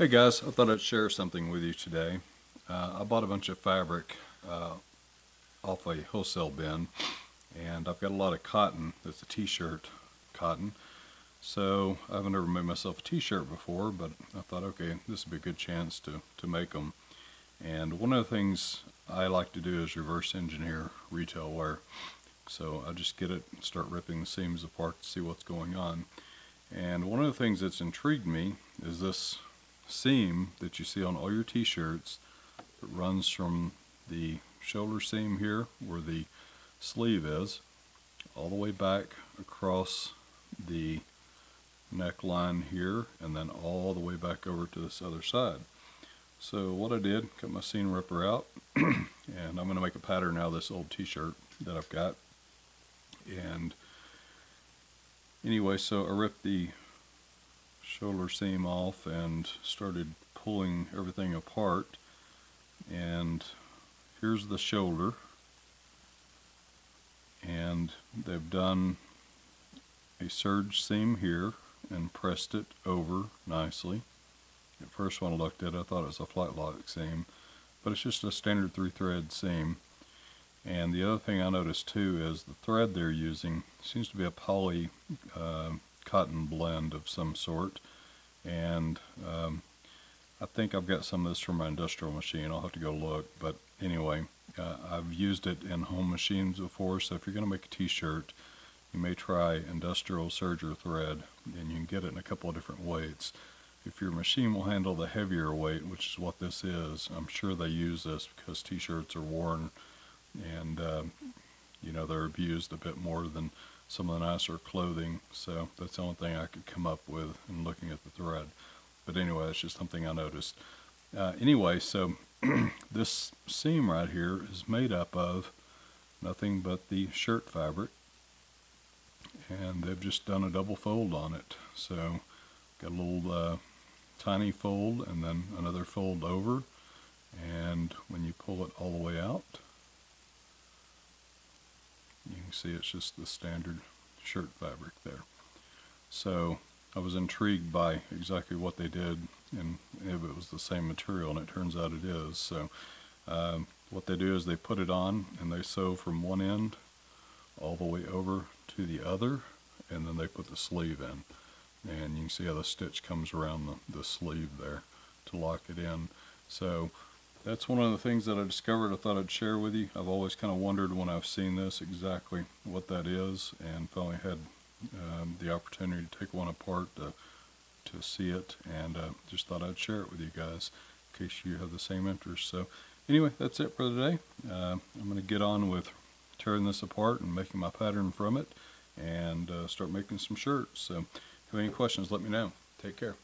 Hey guys, I thought I'd share something with you today. I bought a bunch of fabric off a wholesale bin, and I've got a lot of cotton. That's a t-shirt cotton. So I haven't ever made myself a t-shirt before, but I thought, okay, this would be a good chance to make them. And one of the things I like to do is reverse engineer retail wear. So I just get it and start ripping the seams apart to see what's going on. And one of the things that's intrigued me is this seam that you see on all your t-shirts. It runs from the shoulder seam here where the sleeve is all the way back across the neckline here and then all the way back over to this other side. So what I did, cut my seam ripper out and I'm going to make a pattern out of this old t-shirt that I've got. And anyway, so I ripped the shoulder seam off and started pulling everything apart, and here's the shoulder, and they've done a serge seam here and pressed it over nicely. At first when I looked at it I thought it was a flat lock seam, but it's just a standard 3-thread seam. And the other thing I noticed too is the thread they're using seems to be a poly cotton blend of some sort, and I think I've got some of this from my industrial machine. I'll have to go look, but anyway, I've used it in home machines before, so if you're going to make a t-shirt you may try industrial serger thread, and you can get it in a couple of different weights. If your machine will handle the heavier weight, which is what this is, I'm sure they use this because t-shirts are worn and you know, they're abused a bit more than some of the nicer clothing, so that's the only thing I could come up with in looking at the thread. But anyway, that's just something I noticed. Anyway, so this seam right here is made up of nothing but the shirt fabric, and they've just done a double fold on it. So got a little tiny fold and then another fold over, and when you pull it all the way out, you can see it's just the standard shirt fabric there. So I was intrigued by exactly what they did and if it was the same material, and it turns out it is. So what they do is they put it on and they sew from one end all the way over to the other, and then they put the sleeve in. And you can see how the stitch comes around the sleeve there to lock it in. So that's one of the things that I discovered I thought I'd share with you. I've always kind of wondered when I've seen this exactly what that is, and finally had the opportunity to take one apart to see it, and just thought I'd share it with you guys in case you have the same interest. So anyway, that's it for today. I'm going to get on with tearing this apart and making my pattern from it, and start making some shirts. So if you have any questions, let me know. Take care.